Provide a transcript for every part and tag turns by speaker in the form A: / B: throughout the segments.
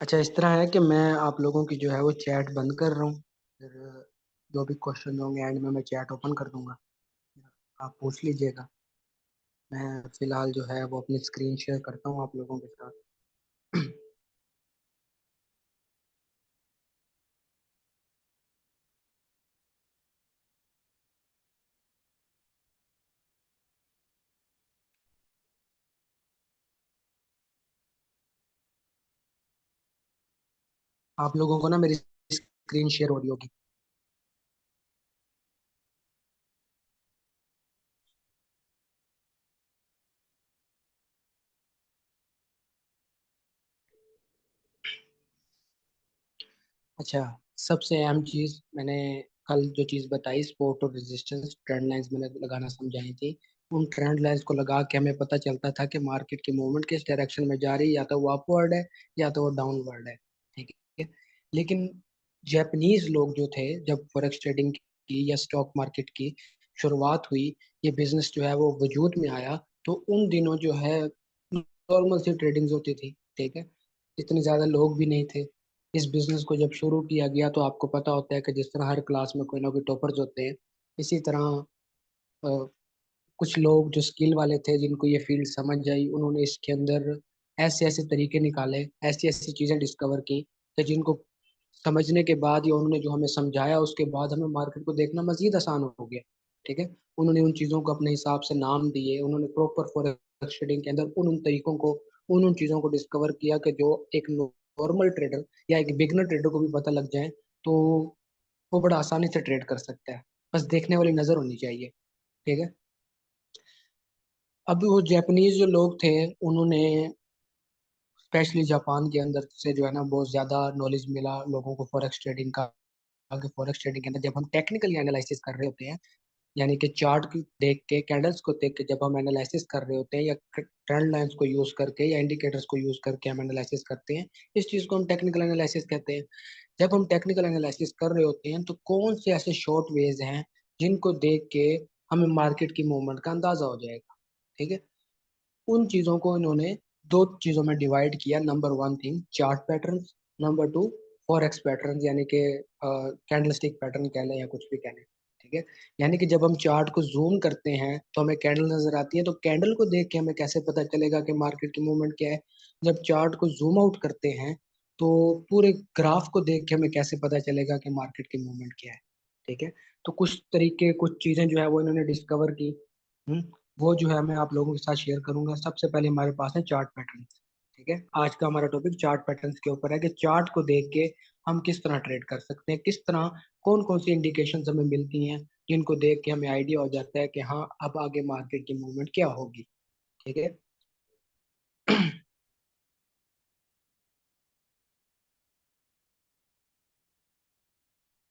A: अच्छा, इस तरह है कि मैं आप लोगों की जो है वो चैट बंद कर रहा हूँ। फिर जो भी क्वेश्चन होंगे एंड में मैं चैट ओपन कर दूंगा। आप पूछ लीजिएगा। मैं फिलहाल जो है वो अपनी स्क्रीन शेयर करता हूँ आप लोगों के साथ। आप लोगों को ना मेरी स्क्रीन शेयर हो रही होगी। अच्छा, सबसे अहम चीज मैंने कल जो चीज बताई, सपोर्ट और रेजिस्टेंस ट्रेंड लाइंस मैंने लगाना समझाई थी। उन ट्रेंड लाइंस को लगा के हमें पता चलता था कि मार्केट की मूवमेंट किस डायरेक्शन में जा रही है, या तो वो अपवर्ड है या तो वो डाउनवर्ड है। ठीक है। लेकिन जापानीज लोग जो थे, जब फॉरेक्स ट्रेडिंग की या स्टॉक मार्केट की शुरुआत हुई, ये बिजनेस जो है वो वजूद में आया, तो उन दिनों जो है नॉर्मल सी ट्रेडिंग होती थी। ठीक है। इतने ज्यादा लोग भी नहीं थे। इस बिजनेस को जब शुरू किया गया तो आपको पता होता है कि जिस तरह हर क्लास में कोई ना कोई टॉपर्स होते हैं, इसी तरह अ, कुछ लोग जो स्किल वाले थे, जिनको ये फील्ड समझ आई, उन्होंने इसके अंदर ऐसे ऐसे तरीके निकाले, ऐसी ऐसी चीजें डिस्कवर की कि जिनको समझने के बाद या उन्होंने जो हमें समझाया उसके बाद हमें मार्केट को देखना मजीद आसान हो गया। ठीक है। उन्होंने उन चीज़ों को अपने हिसाब से नाम दिए, उन्होंने प्रॉपर फॉरेक्स ट्रेडिंग के अंदर उन उन तरीकों को, उन चीज़ों को डिस्कवर किया कि जो एक नॉर्मल ट्रेडर या एक बिगनर ट्रेडर को भी पता लग जाए, तो वो बड़ा आसानी से ट्रेड कर सकता है। बस देखने वाली नज़र होनी चाहिए। ठीक है। अब वो जापानीज जो लोग थे, उन्होंने स्पेशली जापान के अंदर से जो है ना बहुत ज़्यादा नॉलेज मिला लोगों को फॉरेक्स ट्रेडिंग का। आगे फॉरेक्स ट्रेडिंग के अंदर जब हम टेक्निकली एनालिसिस कर रहे होते हैं, यानी कि चार्ट देख के, कैंडल्स को देख के जब हम एनालिसिस कर रहे होते हैं, या ट्रेंड लाइंस को यूज करके या इंडिकेटर्स को यूज करके हम एनालिसिस करते हैं, इस चीज को हम टेक्निकल एनालिसिस कहते हैं। जब हम टेक्निकल एनालिसिस कर रहे होते हैं तो कौन से ऐसे शॉर्ट वेज हैं जिनको देख के हमें मार्केट की मूवमेंट का अंदाजा हो जाएगा। ठीक है। उन चीजों को इन्होंने दो चीजों में डिवाइड किया। Number one thing chart pattern, number two forex pattern, यानी कि कैंडलस्टिक पैटर्न कह लें या कुछ भी कह लें। ठीक है। यानी कि जब हम चार्ट को जूम करते हैं तो हमें कैंडल नजर आती है, तो कैंडल को देख के हमें कैसे पता चलेगा कि मार्केट की मूवमेंट क्या है। जब चार्ट को जूम आउट करते हैं तो पूरे ग्राफ को देख के हमें कैसे पता चलेगा कि मार्केट की मूवमेंट क्या है। ठीक है। तो कुछ तरीके, कुछ चीजें जो है वो इन्होंने डिस्कवर की। हम्म, वो जो है मैं आप लोगों के साथ शेयर करूंगा। सबसे पहले हमारे पास है चार्ट पैटर्न। ठीक है। आज का हमारा टॉपिक चार्ट पैटर्न्स के ऊपर है कि चार्ट को देख के हम किस तरह ट्रेड कर सकते हैं, किस तरह, कौन कौन सी इंडिकेशन हमें मिलती हैं जिनको देख के हमें आइडिया हो जाता है कि हाँ अब आगे मार्केट की मूवमेंट क्या होगी। ठीक है।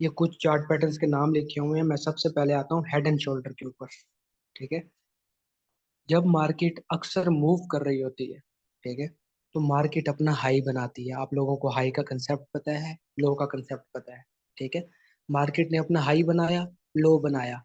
A: ये कुछ चार्ट पैटर्न्स के नाम लिखे हुए हैं। मैं सबसे पहले आता हूँ हेड एंड शोल्डर के ऊपर। ठीक है। जब मार्केट अक्सर मूव कर रही होती है, ठीक है, तो मार्केट अपना हाई बनाती है। आप लोगों को हाई का कंसेप्ट पता है, लो का कंसेप्ट पता है। ठीक है। मार्केट ने अपना हाई बनाया, लो बनाया,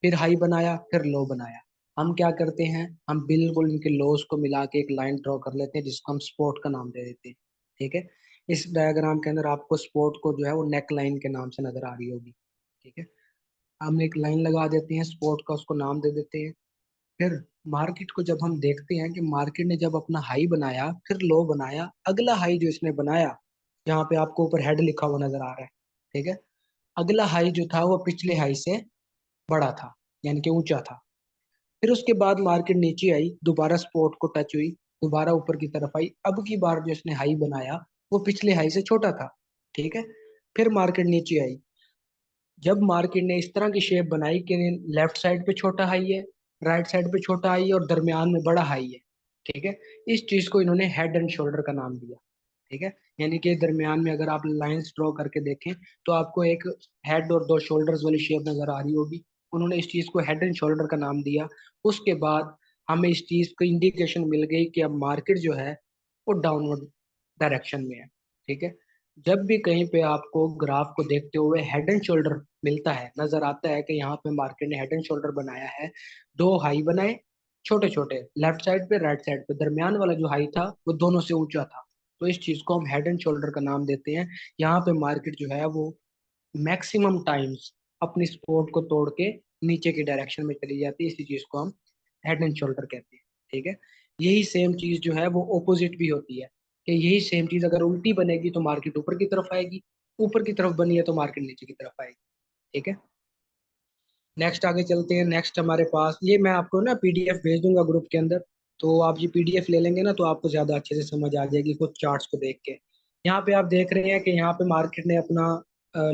A: फिर हाई बनाया, फिर लो बनाया। हम क्या करते हैं, हम बिल्कुल इनके लोस को मिला के एक लाइन ड्रॉ कर लेते हैं जिसको हम स्पॉट का नाम दे देते हैं। ठीक है। इस डायग्राम के अंदर आपको स्पॉट को जो है वो नेक लाइन के नाम से नजर आ रही होगी। ठीक है। हम एक लाइन लगा देते हैं स्पॉट का, उसको नाम दे देते हैं। फिर मार्केट को जब हम देखते हैं कि मार्केट ने जब अपना हाई बनाया फिर लो बनाया, अगला हाई जो इसने बनाया, यहाँ पे आपको ऊपर हेड लिखा हुआ नजर आ रहा है। ठीक है। अगला हाई जो था वो पिछले हाई से बड़ा था, यानी कि ऊंचा था। फिर उसके बाद मार्केट नीचे आई, दोबारा स्पॉट को टच हुई, दोबारा ऊपर की तरफ आई। अब की बार जो इसने हाई बनाया वो पिछले हाई से छोटा था। ठीक है। फिर मार्केट नीचे आई। जब मार्केट ने इस तरह की शेप बनाई कि लेफ्ट साइड पे छोटा हाई है, राइट साइड पे छोटा हाई है और दरमियान में बड़ा हाई है। ठीक है। इस चीज को इन्होंने हेड एंड शोल्डर का नाम दिया। ठीक है। यानी कि दरमियान में अगर आप लाइंस ड्रॉ करके देखें तो आपको एक हेड और दो शोल्डर्स वाली शेप नजर आ रही होगी। उन्होंने इस चीज को हेड एंड शोल्डर का नाम दिया। उसके बाद हमें इस चीज को इंडिकेशन मिल गई कि अब मार्केट जो है वो डाउनवर्ड डायरेक्शन में है। ठीक है। जब भी कहीं पे आपको ग्राफ को देखते हुए हेड एंड शोल्डर मिलता है, नजर आता है कि यहाँ पे मार्केट ने हेड एंड शोल्डर बनाया है, दो हाई बनाए छोटे छोटे, लेफ्ट साइड पे राइट साइड पे, दरमियान वाला जो हाई था वो दोनों से ऊंचा था। तो इस चीज को हम हेड एंड शोल्डर का नाम देते हैं। यहाँ पे मार्केट जो है वो मैक्सिमम टाइम्स अपनी सपोर्ट को तोड़ के नीचे की डायरेक्शन में चली जाती है, इसी चीज को हम हेड एंड शोल्डर कहते हैं। ठीक है। यही सेम चीज जो है वो ऑपोजिट भी होती है, कि यही सेम चीज अगर उल्टी बनेगी तो मार्केट ऊपर की तरफ आएगी, ऊपर की तरफ बनी है तो मार्केट नीचे की तरफ आएगी। ठीक है। नेक्स्ट आगे चलते हैं। नेक्स्ट हमारे पास, ये मैं आपको ना पीडीएफ भेज दूंगा ग्रुप के अंदर, तो आप ये पीडीएफ ले लेंगे ना तो आपको ज्यादा अच्छे से समझ आ जाएगी कुछ चार्ट्स को देख के। यहाँ पे आप देख रहे हैं कि यहाँ पे मार्केट ने अपना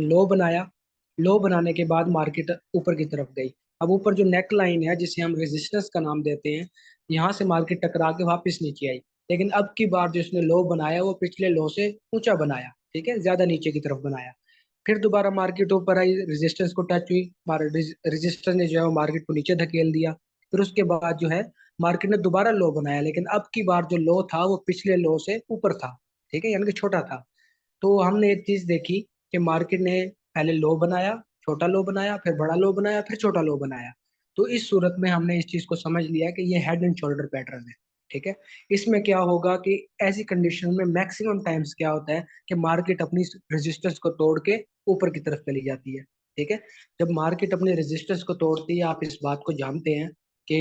A: लो बनाया। लो बनाने के बाद मार्केट ऊपर की तरफ गई। अब ऊपर जो नेक लाइन है जिसे हम रेजिस्टेंस का नाम देते हैं, यहाँ से मार्केट टकरा के वापस नीचे आई। लेकिन अब की बार जो इसने लो बनाया वो पिछले लो से ऊंचा बनाया, ठीक है, ज्यादा नीचे की तरफ बनाया। फिर दोबारा मार्केट ऊपर आई, रेजिस्टेंस को टच हुई, रेजिस्टेंस ने जो है वो मार्केट को नीचे धकेल दिया। फिर उसके बाद जो है मार्केट ने दोबारा लो बनाया, लेकिन अब की बार जो लो था वो पिछले लो से ऊपर था, ठीक है, यानी कि छोटा था। तो हमने एक चीज देखी कि मार्केट ने पहले लो बनाया, छोटा लो बनाया, फिर बड़ा लो बनाया, फिर छोटा लो बनाया। तो इस सूरत में हमने इस चीज को समझ लिया कि ये हेड एंड शोल्डर पैटर्न है। ठीक है। इसमें क्या होगा कि ऐसी कंडीशन में मैक्सिमम टाइम्स क्या होता है कि मार्केट अपनी रेजिस्टेंस को तोड़ के ऊपर की तरफ चली जाती है। ठीक है। जब मार्केट अपने रेजिस्टेंस को तोड़ती है, आप इस बात को जानते हैं कि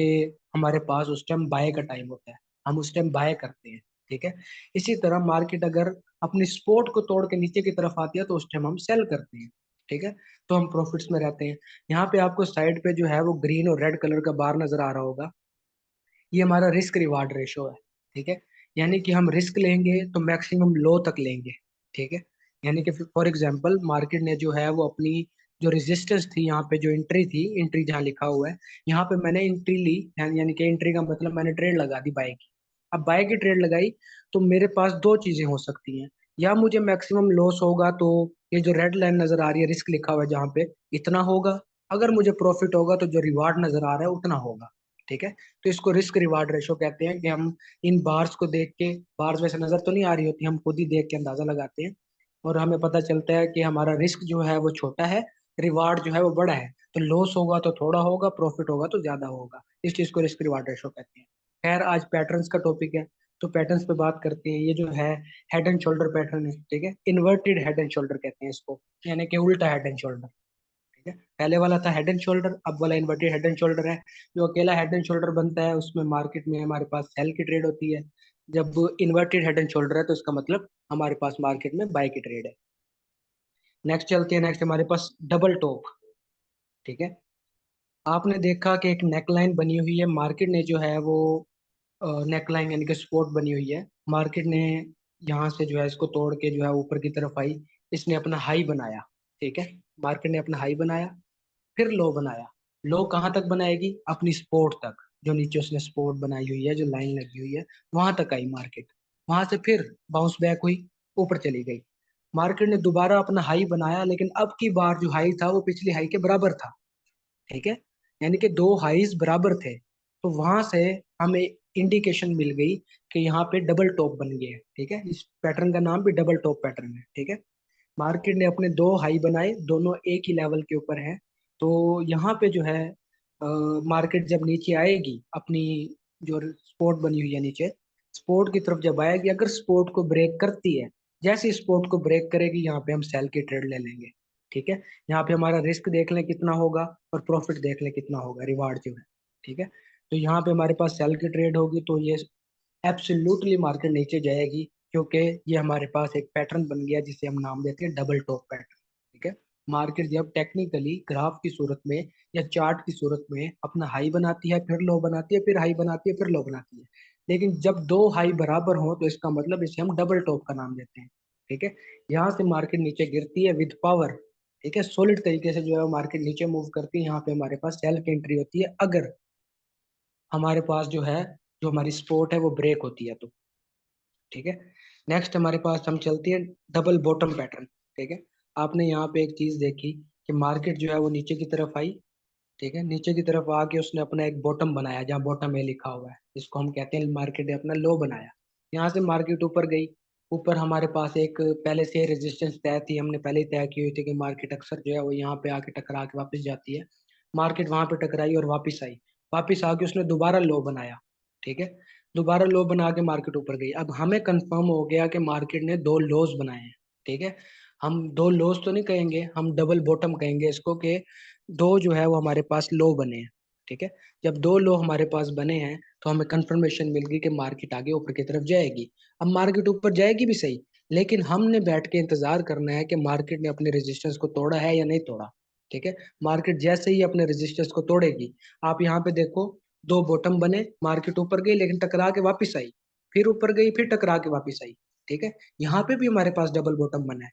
A: हमारे पास उस टाइम बाय का टाइम होता है, हम उस टाइम बाय करते हैं। ठीक है। इसी तरह मार्केट अगर अपनी सपोर्ट को तोड़ के नीचे की तरफ आती है तो उस टाइम हम सेल करते हैं। ठीक है। तो हम प्रॉफिट्स में रहते हैं। यहाँ पे आपको साइड पे जो है वो ग्रीन और रेड कलर का बार नजर आ रहा होगा, ये हमारा रिस्क रिवार्ड रेशो है। ठीक है। यानी कि हम रिस्क लेंगे तो मैक्सिमम लो तक लेंगे। ठीक है। यानी कि फॉर एग्जांपल मार्केट ने जो है वो अपनी जो रेजिस्टेंस थी, यहाँ पे जो एंट्री थी, एंट्री जहाँ लिखा हुआ है, यहाँ पे मैंने एंट्री ली, यानी कि एंट्री का मतलब मैंने ट्रेड लगा दी बाय की। अब बाय की ट्रेड लगाई तो मेरे पास दो चीजें हो सकती हैं, या मुझे मैक्सिमम लॉस होगा तो ये जो रेड लाइन नजर आ रही है रिस्क लिखा हुआ है जहाँ पे, इतना होगा। अगर मुझे प्रॉफिट होगा तो जो रिवार्ड नजर आ रहा है उतना होगा। ठीक है। तो इसको रिस्क रिवार्ड रेशो कहते हैं कि हम इन बार्स को देख के, बार्स वैसे नजर तो नहीं आ रही होती, हम खुद ही देख के अंदाजा लगाते हैं और हमें पता चलता है कि हमारा रिस्क जो है वो छोटा है, रिवार्ड जो है वो बड़ा है। तो लॉस होगा तो थोड़ा होगा, प्रॉफिट होगा तो ज्यादा होगा। इस चीज को रिस्क रिवार्ड रेशो कहते हैं। खैर, आज पैटर्न्स का टॉपिक है तो पैटर्न्स पे बात करते हैं। ये जो है हेड एंड शोल्डर पैटर्न है, ठीक है, इन्वर्टेड हेड एंड शोल्डर कहते हैं इसको, यानी कि उल्टा हेड एंड शोल्डर। ठीक है। पहले वाला था हेड एंड शोल्डर, अब वाला इन्वर्टेड हेड एंड शोल्डर है। जो अकेला हेड एंड शोल्डर बनता है उसमें मार्केट में हमारे पास सेल की ट्रेड होती है। जब इन्वर्टेड हेड एंड शोल्डर है तो इसका मतलब हमारे पास मार्केट में बाय की ट्रेड है। नेक्स्ट चलते हैं। नेक्स्ट हमारे पास डबल टॉप। ठीक है। आपने देखा कि एक नेकलाइन बनी हुई है, मार्केट ने जो है वो नेकलाइन यानी कि सपोर्ट बनी हुई है, मार्केट ने यहाँ से जो है इसको तोड़ के जो है ऊपर की तरफ आई, इसने अपना हाई बनाया। ठीक है। मार्केट ने अपना हाई बनाया, फिर लो बनाया। लो कहाँ तक बनाएगी? अपनी सपोर्ट तक, जो नीचे उसने सपोर्ट बनाई हुई है, जो लाइन लगी हुई है, वहां तक आई मार्केट। वहां से फिर बाउंस बैक हुई, ऊपर चली गई। मार्केट ने दोबारा अपना हाई बनाया, लेकिन अब की बार जो हाई था वो पिछली हाई के बराबर था। ठीक है। यानी कि दो हाईज बराबर थे। तो वहां से हमें इंडिकेशन मिल गई कि यहाँ पे डबल टॉप बन गया है। ठीक है। इस पैटर्न का नाम भी डबल टॉप पैटर्न है। ठीक है। मार्केट ने अपने दो हाई बनाए, दोनों एक ही लेवल के ऊपर हैं। तो यहाँ पे जो है मार्केट जब नीचे आएगी, अपनी जो सपोर्ट बनी हुई है नीचे, सपोर्ट की तरफ जब आएगी, अगर सपोर्ट को ब्रेक करती है, जैसे सपोर्ट को ब्रेक करेगी यहाँ पे हम सेल की ट्रेड ले लेंगे। ठीक है। यहाँ पे हमारा रिस्क देख लें कितना होगा और प्रॉफिट देख लें कितना होगा, रिवार्ड जो है। ठीक है। तो यहाँ पे हमारे पास सेल की ट्रेड होगी तो ये एब्सोल्युटली मार्केट नीचे जाएगी, क्योंकि ये हमारे पास एक पैटर्न बन गया जिसे हम नाम देते हैं डबल टॉप पैटर्न। ठीक है। मार्केट जब टेक्निकली ग्राफ की सूरत में या चार्ट की सूरत में अपना हाई बनाती है, फिर लो बनाती है, फिर हाई बनाती है, फिर लो बनाती है, लेकिन जब दो हाई बराबर हो तो इसका मतलब इसे हम डबल टॉप का नाम देते हैं। ठीक है। यहाँ से मार्केट नीचे गिरती है विद पावर। ठीक है। सॉलिड तरीके से जो है मार्केट नीचे मूव करती है। यहाँ पे हमारे पास सेल की एंट्री होती है अगर हमारे पास जो है, जो हमारी सपोर्ट है वो ब्रेक होती है तो। ठीक है। नेक्स्ट हमारे पास हम चलते हैं डबल बॉटम पैटर्न। ठीक है। आपने यहाँ पे एक चीज देखी कि मार्केट जो है वो नीचे की तरफ आई। ठीक है। नीचे की तरफ आके उसने अपना एक बॉटम बनाया, जहाँ बॉटम ए लिखा हुआ है, जिसको हम कहते हैं मार्केट ने अपना लो बनाया। यहाँ से मार्केट ऊपर गई। ऊपर हमारे पास एक पहले से रेजिस्टेंस तय थी, हमने पहले ही तय की हुई थी कि मार्केट अक्सर जो है वो यहाँ पे आके टकरा के वापस जाती है। मार्केट वहां पे टकराई और वापस आई। वापस आके उसने दोबारा लो बनाया। ठीक है। दोबारा लो बना के मार्केट ऊपर गई। अब हमें कंफर्म हो गया कि मार्केट ने दो लोज बनाए हैं, ठीक है। हम दो लोज तो नहीं कहेंगे, हम डबल बॉटम कहेंगे इसको, कि दो जो है वो हमारे पास लो बने हैं, ठीक है। जब दो लो हमारे पास बने हैं तो हमें कंफर्मेशन मिल गई कि मार्केट आगे ऊपर की तरफ जाएगी। अब मार्केट ऊपर जाएगी भी सही, लेकिन हमने बैठ के इंतजार करना है कि मार्केट ने अपने रेजिस्टेंस को तोड़ा है या नहीं तोड़ा, ठीक है। मार्केट जैसे ही अपने रेजिस्टेंस को तोड़ेगी, आप यहाँ पे देखो, दो बॉटम बने, मार्केट ऊपर गई लेकिन टकरा के वापस आई, फिर ऊपर गई फिर टकरा के वापस आई, ठीक है। यहाँ पे भी हमारे पास डबल बॉटम बना है।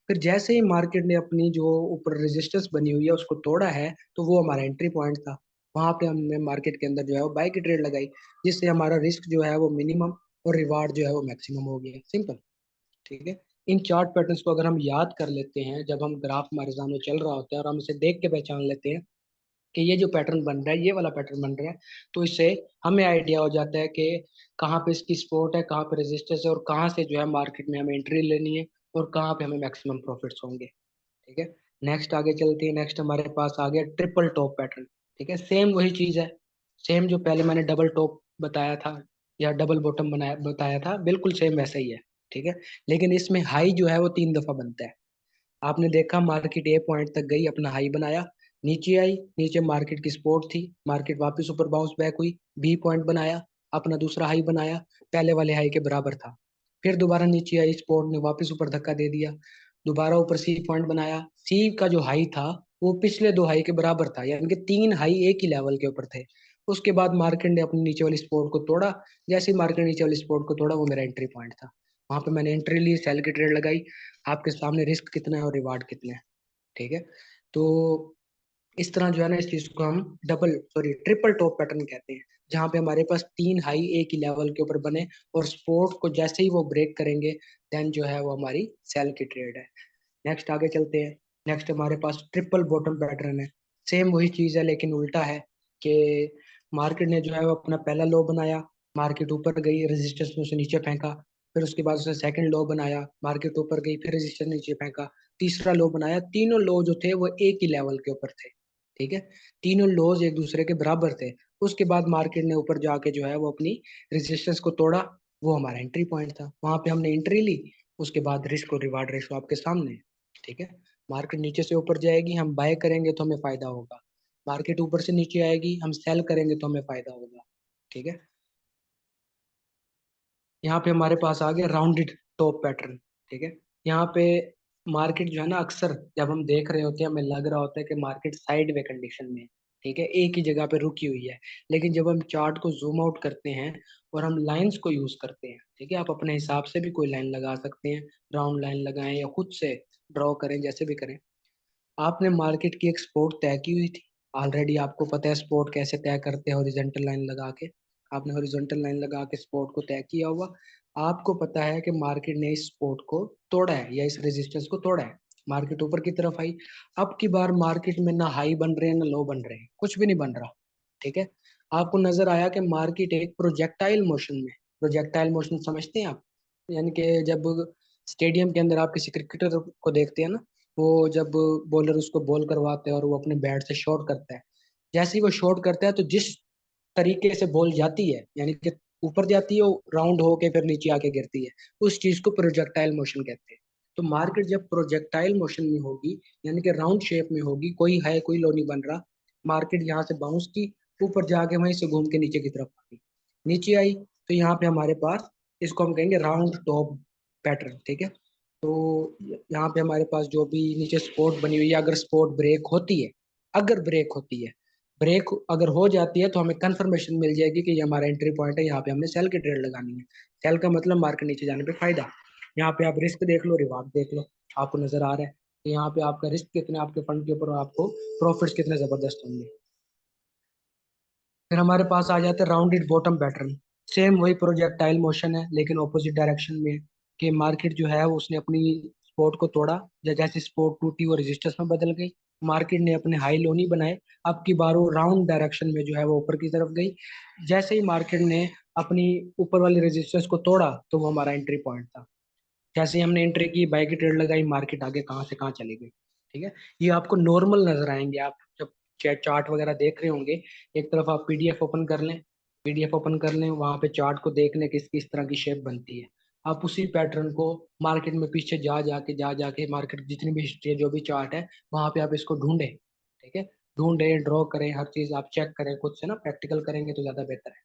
A: फिर जैसे ही मार्केट ने अपनी जो ऊपर रेजिस्टेंस बनी हुई है उसको तोड़ा है, तो वो हमारा एंट्री पॉइंट था। वहां पे हमने मार्केट के अंदर जो है वो बाय की ट्रेड लगाई, जिससे हमारा रिस्क जो है वो मिनिमम और रिवार्ड जो है वो मैक्सिमम हो गया, सिंपल, ठीक है। इन चार्ट पैटर्न्स को अगर हम याद कर लेते हैं, जब हम ग्राफ हमारे सामने चल रहा होता है और हम इसे देख के पहचान लेते हैं कि ये जो पैटर्न बन रहा है, ये वाला पैटर्न बन रहा है, तो इससे हमें आइडिया हो जाता है कि कहाँ पे इसकी सपोर्ट है, कहाँ पे रेजिस्टेंस है, और कहाँ से जो है मार्केट में हमें एंट्री लेनी है, और कहाँ पे हमें मैक्सिमम प्रॉफिट्स होंगे, ठीक है। नेक्स्ट आगे चलते हैं। नेक्स्ट हमारे पास आ गया ट्रिपल टॉप पैटर्न, ठीक है। सेम वही चीज है, सेम जो पहले मैंने डबल टॉप बताया था या डबल बॉटम बनाया बताया था, बिल्कुल सेम वैसा ही है, ठीक है। लेकिन इसमें हाई जो है वो 3 दफा बनता है। आपने देखा मार्केट ए पॉइंट तक गई, अपना हाई बनाया, नीचे आई, नीचे मार्केट की सपोर्ट थी, मार्केट वापस ऊपर बाउंस बैक हुई, बी पॉइंट बनाया, अपना दूसरा हाई बनाया, पहले वाले हाई के बराबर था। फिर दोबारा नीचे आई, सपोर्ट ने वापस ऊपर धक्का दे दिया, दोबारा ऊपर सी पॉइंट बनाया, सी का जो हाई था वो पिछले दो हाई के बराबर था, यानी कि तीन हाई एक ही लेवल के ऊपर थे। उसके बाद मार्केट ने अपनी नीचे वाली सपोर्ट को तोड़ा, जैसे ही मार्केट नीचे वाली सपोर्ट को तोड़ा, वो मेरा एंट्री पॉइंट था। वहां पे मैंने एंट्री ली, सेल की ट्रेड लगाई। आपके सामने रिस्क कितना है और रिवार्ड कितने हैं, ठीक है। तो इस तरह जो है ना, इस चीज को हम double sorry triple top pattern कहते हैं, जहाँ पे हमारे पास तीन हाई एक ही लेवल के ऊपर बने, और स्पोर्ट को जैसे ही वो ब्रेक करेंगे, देन जो है वो हमारी सेल की ट्रेड है। नेक्स्ट आगे चलते हैं। नेक्स्ट हमारे पास ट्रिपल बॉटम पैटर्न है। सेम वही चीज है लेकिन उल्टा है, कि मार्केट ने जो है वो अपना पहला लो बनाया, मार्केट ऊपर गई, रेजिस्टेंस में उसे नीचे फेंका, फिर उसके बाद उसने सेकंड लो बनाया, मार्केट ऊपर गई, फिर रेजिस्टेंस नीचे फेंका, तीसरा लो बनाया। तीनों लो जो थे वो एक ही लेवल के ऊपर थे, ठीक है। तीनों लोज एक दूसरे के बराबर थे। उसके बाद मार्केट ने ऊपर जाके जो है वो अपनी रेजिस्टेंस को तोड़ा, वो हमारा एंट्री पॉइंट था, वहां पे हमने एंट्री ली। उसके बाद रिस्क और रिवार्ड रेशो आपके सामने है, ठीक है। मार्केट नीचे से ऊपर जाएगी, हम बाय करेंगे तो हमें फायदा होगा, मार्केट ऊपर से नीचे आएगी, हम सेल करेंगे तो हमें फायदा होगा, ठीक है। यहाँ पे हमारे पास आ गया राउंडेड टॉप पैटर्न, ठीक है। यहाँ पे मार्केट जो है ना, अक्सर जब हम देख रहे होते हैं हमें लग रहा होता है कि मार्केट साइड वे कंडीशन में है, ठीक है, एक ही जगह पे रुकी हुई है। लेकिन जब हम चार्ट को जूम आउट करते हैं और हम लाइंस को यूज करते हैं, ठीक है, आप अपने हिसाब से भी कोई लाइन लगा सकते हैं, राउंड लाइन लगाएं या खुद से ड्रॉ करें, जैसे भी करें। आपने मार्केट की एक सपोर्ट तय की हुई थी, ऑलरेडी आपको पता है सपोर्ट कैसे तय करते हैं, हॉरिजॉन्टल लाइन लगा के। आपने हॉरिजॉन्टल लाइन लगा के सपोर्ट को तय किया हुआ। आपको पता है कि मार्केट ने इस सपोर्ट को तोड़ा है या इस रेजिस्टेंस को तोड़ा है, मार्केट ऊपर की तरफ आई। अब की बार मार्केट में ना हाई बन रहे हैं ना लो बन रहे हैं, कुछ भी नहीं बन रहा, ठीक है। आपको नजर आया कि मार्केट एक प्रोजेक्टाइल मोशन में, प्रोजेक्टाइल मोशन समझते हैं आप, यानी कि जब स्टेडियम के अंदर आप किसी क्रिकेटर को देखते हैं ना, वो जब बॉलर उसको बॉल करवाते हैं और वो अपने बैट से शॉट करता है, जैसे ही वो शॉट करता है तो जिस तरीके से बॉल जाती है, यानी कि ऊपर जाती है, राउंड होके फिर नीचे आके गिरती है, उस चीज को प्रोजेक्टाइल मोशन कहते हैं। तो मार्केट जब प्रोजेक्टाइल मोशन में होगी, यानी कि राउंड शेप में होगी, कोई है कोई लो नहीं बन रहा, मार्केट यहाँ से बाउंस की, ऊपर जाके वहीं से घूम के नीचे की तरफ आ गई, नीचे आई, तो यहाँ पे हमारे पास, इसको हम कहेंगे राउंड टॉप पैटर्न, ठीक है। तो यहाँ पे हमारे पास जो भी नीचे स्पॉट बनी हुई है, अगर स्पॉट ब्रेक होती है, अगर ब्रेक होती है, ब्रेक अगर हो जाती है तो हमें कंफर्मेशन मिल जाएगी कि ये हमारा एंट्री पॉइंट है, यहाँ पे हमने सेल की ट्रेड लगानी है। सेल का मतलब मार्केट नीचे जाने पे फायदा। यहाँ पे आप रिस्क देख लो, रिवार्ड देख लो, आपको नजर आ रहा है कि यहाँ पे आपका रिस्क कितना, आपके फंड के ऊपर, और आपको प्रॉफिट्स कितने जबरदस्त होंगे। फिर हमारे पास आ जाते हैं राउंडेड बॉटम पैटर्न। सेम वही प्रोजेक्टाइल मोशन है लेकिन ऑपोजिट डायरेक्शन में, कि मार्केट जो है उसने अपनी सपोर्ट को तोड़ा, जैसे सपोर्ट टूटी वो रेजिस्टेंस में बदल गई, मार्केट ने अपने हाई लो नहीं बनाए, अब की बार वो राउंड डायरेक्शन में जो है वो ऊपर की तरफ गई। जैसे ही मार्केट ने अपनी ऊपर वाली रेजिस्टेंस को तोड़ा, तो वो हमारा एंट्री पॉइंट था। जैसे ही हमने एंट्री की, बाय की ट्रेड लगाई, मार्केट आगे कहाँ से कहाँ चली गई, ठीक है। ये आपको नॉर्मल नजर आएंगे, आप जब चार्ट वगैरह देख रहे होंगे, एक तरफ आप पीडीएफ ओपन कर लें, पीडीएफ ओपन कर लें, वहां पे चार्ट को देख लें किस किस तरह की शेप बनती है। आप उसी पैटर्न को मार्केट में पीछे जा जाके मार्केट जितनी भी हिस्ट्री है, जो भी चार्ट है, वहां पे आप इसको ढूंढें। ठीक है, ढूंढें, ड्रॉ करें, हर चीज आप चेक करें खुद से ना, प्रैक्टिकल करेंगे तो ज्यादा बेहतर है।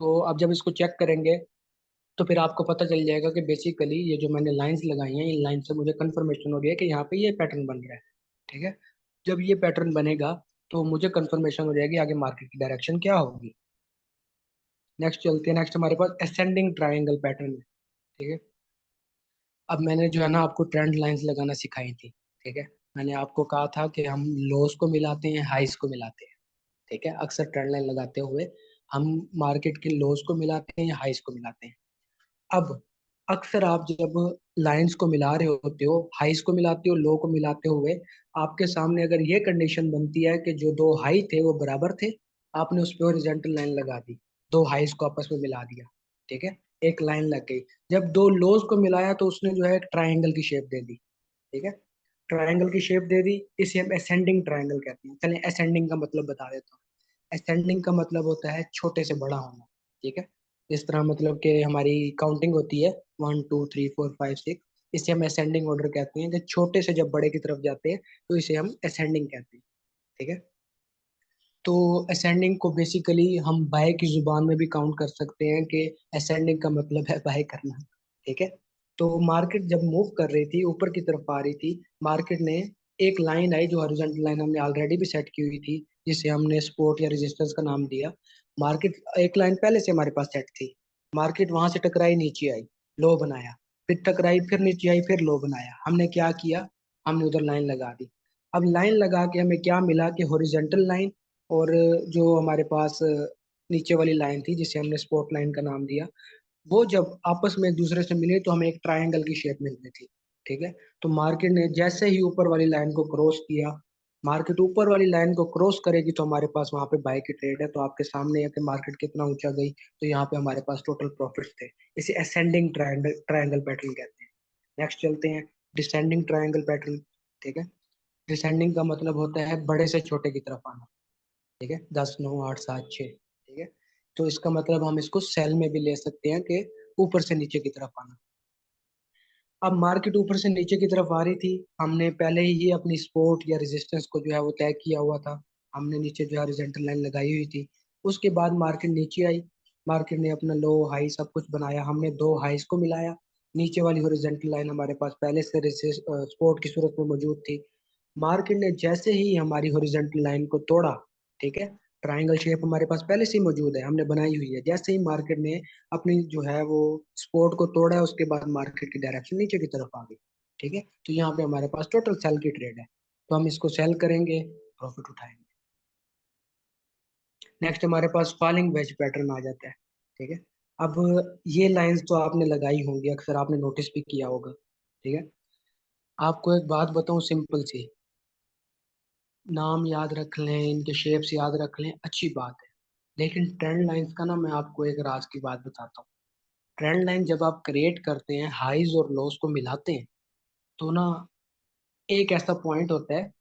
A: तो आप जब इसको चेक करेंगे तो फिर आपको पता चल जाएगा कि बेसिकली ये जो मैंने लाइंस लगाई हैं, इन लाइन से मुझे कंफर्मेशन हो रही है कि यहाँ पे ये पैटर्न बन रहा है। ठीक है, जब ये पैटर्न बनेगा तो मुझे कंफर्मेशन हो जाएगी आगे मार्केट की डायरेक्शन क्या होगी। नेक्स्ट चलते हैं, नेक्स्ट हमारे पास असेंडिंग ट्रायंगल पैटर्न है। ठीक है, अब मैंने जो है ना आपको ट्रेंड लाइंस लगाना सिखाई थी। ठीक है, मैंने आपको कहा था कि हम लोस को मिलाते हैं, हाइस को मिलाते हैं। ठीक है, अक्सर ट्रेंड लाइन लगाते हुए हम मार्केट के लोस को मिलाते हैं या हाइस को मिलाते हैं। अब अक्सर आप जब लाइंस को मिला रहे होते हो, हाइस को मिलाते हो, लो को मिलाते हुए, आपके सामने अगर ये कंडीशन बनती है कि जो दो हाई थे वो बराबर थे, आपने उस पर हॉरिजॉन्टल लाइन लगा दी, दो हाइस को आपस में मिला दिया। ठीक है, एक लाइन लग गई। जब दो लोज को मिलाया तो उसने जो है एक ट्राइंगल की शेप दे दी। ठीक है, ट्राइंगल की शेप दे दी, इसे हम असेंडिंग ट्राइंगल कहते हैं। चलिए असेंडिंग का मतलब बता देता हूँ। असेंडिंग का मतलब होता है छोटे से बड़ा होना। ठीक है, इस तरह मतलब कि हमारी काउंटिंग होती है 1 2 3 4 5 6, इसे हम असेंडिंग ऑर्डर कहते हैं, कि छोटे से जब बड़े की तरफ जाते हैं तो इसे हम असेंडिंग कहते हैं। ठीक है, तो असेंडिंग को बेसिकली हम बाय की जुबान में भी काउंट कर सकते हैं कि असेंडिंग का मतलब है बाय करना। ठीक है, तो मार्केट जब मूव कर रही थी, ऊपर की तरफ आ रही थी, मार्केट ने एक लाइन आई जो हॉरिजॉन्टल लाइन हमने ऑलरेडी भी सेट की हुई थी, जिसे हमने सपोर्ट या रेजिस्टेंस का नाम दिया। मार्केट एक लाइन पहले से हमारे पास सेट थी, मार्केट वहां से टकराई, नीचे आई, लो बनाया, फिर टकराई, फिर नीचे आई, फिर लो बनाया। हमने क्या किया, हमने उधर लाइन लगा दी। अब लाइन लगा के हमें क्या मिला कि हॉरिजॉन्टल लाइन और जो हमारे पास नीचे वाली लाइन थी जिसे हमने स्पॉट लाइन का नाम दिया, वो जब आपस में एक दूसरे से मिले तो हमें एक ट्रायंगल की शेप मिल रही थी। ठीक है, तो मार्केट ने जैसे ही ऊपर वाली लाइन को क्रॉस किया, मार्केट ऊपर वाली लाइन को क्रॉस करेगी तो हमारे पास वहां पे बाय की ट्रेड है, तो आपके सामने है कि मार्केट कितना ऊंचा गई, तो यहाँ पे हमारे पास टोटल प्रॉफिट थे। इसे असेंडिंग ट्रायंगल ट्रायंगल पैटर्न कहते हैं। नेक्स्ट चलते हैं, डिसेंडिंग ट्रायंगल पैटर्न। ठीक है, डिसेंडिंग का मतलब होता है बड़े से छोटे की तरफ आना। ठीक है, 10 9 8 7 6। ठीक है, तो इसका मतलब हम इसको सेल में भी ले सकते हैं कि ऊपर से नीचे की तरफ आना। अब मार्केट ऊपर से नीचे की तरफ आ रही थी, हमने पहले ही अपनी सपोर्ट या रेजिस्टेंस को जो है वो तय किया हुआ था, हमने नीचे जो है हॉरिजॉन्टल लाइन लगाई हुई थी। उसके बाद मार्केट नीचे आई, मार्केट ने अपना लो हाई सब कुछ बनाया, हमने दो हाइस को मिलाया। नीचे वाली हॉरिजॉन्टल लाइन हमारे पास पहले से सपोर्ट की सूरत में मौजूद थी। मार्केट ने जैसे ही हमारी हॉरिजॉन्टल लाइन को तोड़ा, ठीक है, ट्रायंगल शेप हमारे पास पहले से ही मौजूद है, हमने बनाई हुई है, जैसे ही मार्केट ने अपनी जो है वो सपोर्ट को तोड़ा है, उसके बाद मार्केट की डायरेक्शन नीचे की तरफ आ गई। ठीक है, तो यहाँ पे हमारे पास टोटल सेल की ट्रेड है, तो हम इसको सेल करेंगे, प्रॉफिट उठाएंगे। नेक्स्ट हमारे पास फॉलिंग वेज पैटर्न आ जाता है। ठीक है, अब ये लाइंस तो आपने लगाई होंगी, अक्सर आपने नोटिस भी किया होगा। ठीक है, आपको एक बात बताऊं सिंपल सी, नाम याद रख लें, इनके शेप्स याद रख लें, अच्छी बात है, लेकिन ट्रेंड लाइंस का ना मैं आपको एक राज की बात बताता हूँ। ट्रेंड लाइन जब आप क्रिएट करते हैं, हाईज और लोस को मिलाते हैं, तो ना एक ऐसा पॉइंट होता है,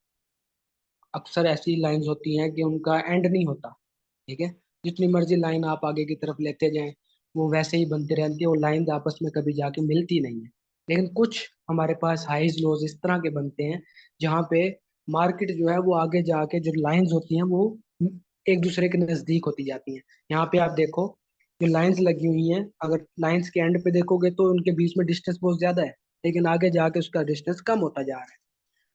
A: अक्सर ऐसी लाइंस होती हैं कि उनका एंड नहीं होता। ठीक है, जितनी मर्जी लाइन आप आगे की तरफ लेते जाएं, वो वैसे ही बनती रहती है, वो लाइन आपस में कभी जाके मिलती नहीं है। लेकिन कुछ हमारे पास हाईज लोज इस तरह के बनते हैं जहाँ पे मार्केट जो है वो आगे जाके जो लाइंस होती हैं वो एक दूसरे के नजदीक होती जाती हैं। यहाँ पे आप देखो, जो लाइंस लगी हुई हैं, अगर लाइंस के एंड पे देखोगे तो उनके बीच में डिस्टेंस बहुत ज्यादा है, लेकिन आगे जाके उसका डिस्टेंस कम होता जा रहा है।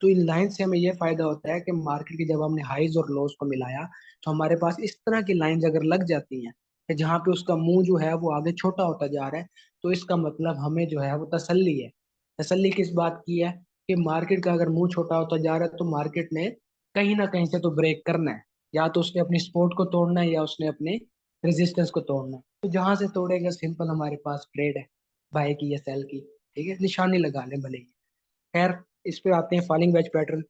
A: तो इन लाइन से हमें ये फायदा होता है कि मार्केट की जब हमने हाइज और लोज को मिलाया, तो हमारे पास इस तरह की लाइंस अगर लग जाती हैं कि जहाँ पे उसका मुंह जो है वो आगे छोटा होता जा रहा है, तो इसका मतलब हमें जो है वो तसल्ली है। तसल्ली किस बात की है, कि मार्केट का अगर मुंह छोटा होता जा रहा है तो मार्केट ने कहीं ना कहीं से तो ब्रेक करना है, या तो उसने अपनी सपोर्ट को तोड़ना है या उसने अपने रेजिस्टेंस को तोड़ना है। तो जहां से तोड़ेगा, सिंपल हमारे पास ट्रेड है, बाय की या सेल की। ठीक है, निशानी लगा ले भले ही। खैर, इस पे आते हैं फॉलिंग वेज पैटर्न।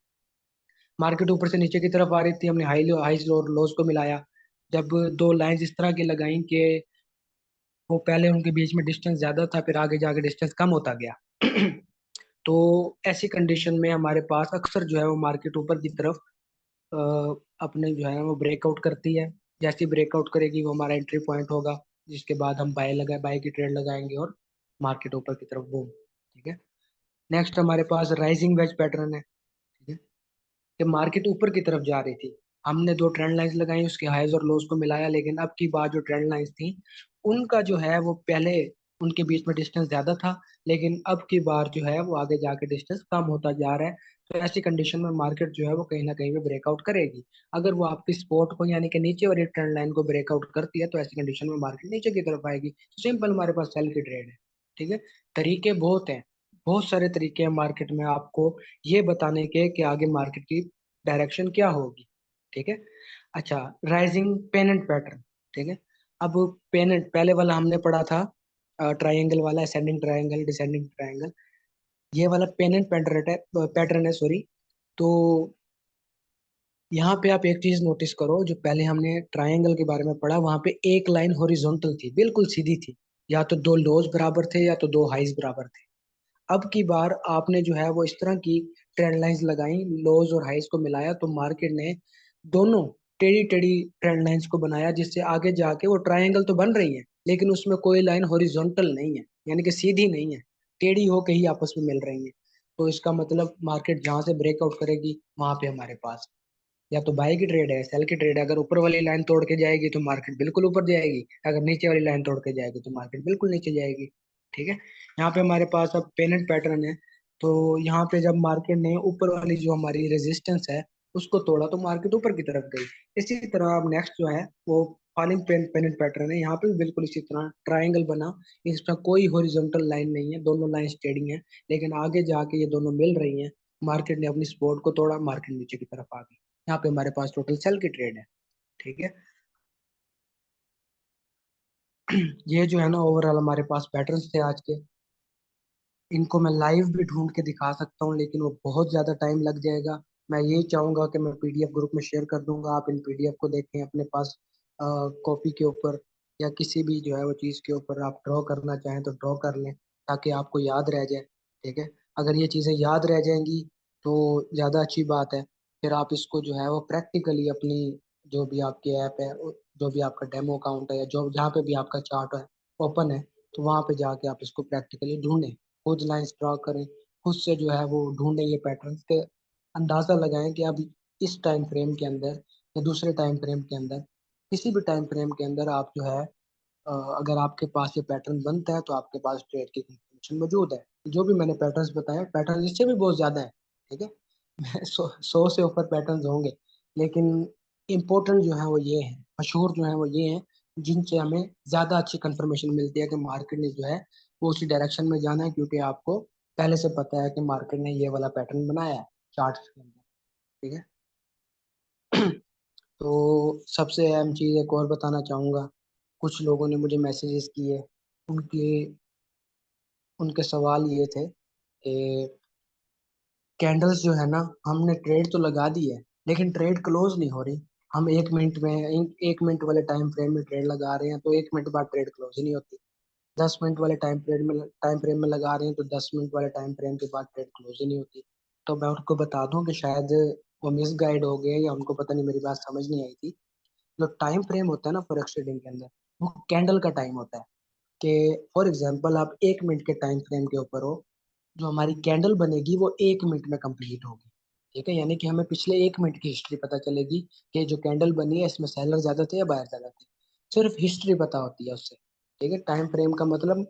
A: मार्केट ऊपर से नीचे की तरफ आ रही थी, हमने हाई और लोज को मिलाया। जब दो लाइंस इस तरह की लगाई कि वो पहले उनके बीच में डिस्टेंस ज्यादा था, फिर आगे जाके डिस्टेंस कम होता गया तो ऐसी कंडीशन में हमारे पास अक्सर जो है वो मार्केट ऊपर की तरफ अपने जो है वो ब्रेकआउट करती है। जैसी ब्रेकआउट करेगी वो हमारा एंट्री पॉइंट होगा, जिसके बाद हम बाय की ट्रेड लगाएंगे और मार्केट ऊपर की तरफ बूम। ठीक है। नेक्स्ट हमारे पास राइजिंग वेज पैटर्न है। ठीक है। कि मार्केट ऊपर की तरफ जा रही थी, हमने दो ट्रेंड लाइंस लगाई, उसके हाईज और लोज को मिलाया, लेकिन अब की बार जो ट्रेंड लाइंस थी उनका जो है वो पहले उनके बीच में डिस्टेंस ज्यादा था, लेकिन अब की बार जो है वो आगे जाके डिस्टेंस कम होता जा रहा है। तो ऐसी कंडीशन में मार्केट जो है वो कहीं ना कहीं पे ब्रेकआउट करेगी। अगर वो आपकी सपोर्ट को यानी कि नीचे वाली ट्रेंड लाइन को ब्रेकआउट करती है तो ऐसी कंडीशन में मार्केट नीचे की तरफ आएगी। सिंपल हमारे पास सेल की ट्रेड है। ठीक है। तरीके बहुत हैं, बहुत सारे तरीके हैं मार्केट में आपको ये बताने के कि आगे मार्केट की डायरेक्शन क्या होगी। ठीक है। अच्छा, राइजिंग पेनेंट पैटर्न। ठीक है। अब पेनेंट पहले वाला हमने पढ़ा था, ट्रायंगल वाला, असेंडिंग ट्रायंगल, डिसेंडिंग ट्रायंगल। ये वाला पेनेंट पैटर्न है, पैटर्न है सॉरी। तो यहाँ पे आप एक चीज नोटिस करो, जो पहले हमने ट्रायंगल के बारे में पढ़ा वहां पे एक लाइन हॉरिजॉन्टल थी, बिल्कुल सीधी थी, या तो दो लोज बराबर थे या तो दो हाइज बराबर थे। अब की बार आपने जो है वो इस तरह की ट्रेंड लाइंस लगाई, लोज और हाइज को मिलाया, तो मार्केट ने दोनों टेढ़ी टेढ़ी ट्रेंड लाइंस को बनाया, जिससे आगे जाके वो ट्रायंगल तो बन रही है लेकिन उसमें कोई लाइन हॉरिजॉन्टल नहीं है, यानी कि सीधी नहीं है, टेढ़ी होके ही आपस में मिल रही है। तो इसका मतलब मार्केट जहां से ब्रेकआउट करेगी वहां पे हमारे पास या तो बाय की ट्रेड है, सेल की ट्रेड है। अगर ऊपर वाली लाइन तोड़ के जाएगी तो मार्केट बिल्कुल ऊपर जाएगी, अगर नीचे वाली लाइन तोड़ के जाएगी तो मार्केट बिल्कुल नीचे जाएगी। ठीक है। यहाँ पे हमारे पास अब पेनेंट पैटर्न है। तो यहाँ पे जब मार्केट ने ऊपर वाली जो हमारी रेजिस्टेंस है उसको तोड़ा तो मार्केट ऊपर की तरफ गई। इसी तरह अब नेक्स्ट जो है वो फॉलिंग पेनेंट पैटर्न है। यहाँ पे भी बिल्कुल इसी तरह ट्राइंगल बना, इसमें कोई हॉरिजॉन्टल लाइन नहीं है, दोनों लाइन टेढ़ी हैं, लेकिन आगे जाके ये दोनों मिल रही हैं। मार्केट ने अपनी सपोर्ट को तोड़ा, मार्केट नीचे की तरफ आ गई। यहाँ पे हमारे पास टोटल सेल की ट्रेड है। ठीक है। ये जो है ना ओवरऑल हमारे पास पैटर्न्स थे आज के। इनको मैं लाइव भी ढूंढ के दिखा सकता हूँ लेकिन वो बहुत ज़्यादा टाइम लग जाएगा। मैं यही चाहूंगा कि मैं पीडीएफ ग्रुप में शेयर कर दूंगा, आप इन पीडीएफ को देखें अपने पास कॉपी के ऊपर, या किसी भी जो है वो चीज़ के ऊपर आप ड्रॉ करना चाहें तो ड्रॉ कर लें ताकि आपको याद रह जाए। ठीक है। अगर ये चीज़ें याद रह जाएंगी तो ज़्यादा अच्छी बात है। फिर आप इसको जो है वो प्रैक्टिकली अपनी जो भी आपकी ऐप है, जो भी आपका डेमो अकाउंट है, या जो जहाँ पे भी आपका चार्ट है ओपन है, तो वहाँ पे जाके आप इसको प्रैक्टिकली ढूंढें, खुद लाइंस ड्रॉ करें, खुद से जो है वो ढूंढें ये पैटर्न्स के, अंदाजा लगाएं कि अब इस टाइम फ्रेम के अंदर या दूसरे टाइम फ्रेम के अंदर, किसी भी टाइम फ्रेम के अंदर आप जो है अगर आपके पास ये पैटर्न बनता है तो आपके पास ट्रेड की कंफर्मेशन मौजूद है। जो भी मैंने पैटर्न्स बताए, पैटर्न इससे भी बहुत ज्यादा है। ठीक है। 100 से ऊपर पैटर्न्स होंगे, लेकिन इम्पोर्टेंट जो है वो ये है, मशहूर जो है वो ये है, जिनसे हमें ज्यादा अच्छी कंफर्मेशन मिलती है कि मार्केट ने जो है वो उसी डायरेक्शन में जाना है, क्योंकि आपको पहले से पता है कि मार्केट ने ये वाला पैटर्न बनाया है चार्ट के अंदर। ठीक है। तो सबसे अहम चीज एक और बताना चाहूंगा, कुछ लोगों ने मुझे मैसेजेस किए, उनके उनके सवाल ये थे कि कैंडल्स जो है ना, हमने ट्रेड तो लगा दी है लेकिन ट्रेड क्लोज नहीं हो रही। हम 1 मिनट में 1 मिनट वाले टाइम फ्रेम में ट्रेड लगा रहे हैं तो 1 मिनट बाद ट्रेड क्लोज ही नहीं होती। 10 मिनट वाले टाइम फ्रेम में लगा रहे हैं तो 10 मिनट वाले टाइम फ्रेम के बाद ट्रेड क्लोज ही नहीं होती। तो मैं उनको बता दूं कि शायद वो मिस गाइड हो गए या उनको पता नहीं, मेरी बात समझ नहीं आई थी। जो टाइम फ्रेम होता है ना फॉरेक्स ट्रेडिंग के अंदर, वो कैंडल का टाइम होता है। कि फॉर एग्जाम्पल आप 1 मिनट के टाइम फ्रेम के ऊपर हो, जो हमारी कैंडल बनेगी वो 1 मिनट में कंप्लीट होगी। ठीक है। यानी कि हमें पिछले 1 मिनट की हिस्ट्री पता चलेगी कि जो कैंडल बनी है इसमें सेलर ज्यादा थे या बायर ज्यादा थे, सिर्फ हिस्ट्री पता होती है उससे। ठीक है। टाइम फ्रेम का मतलब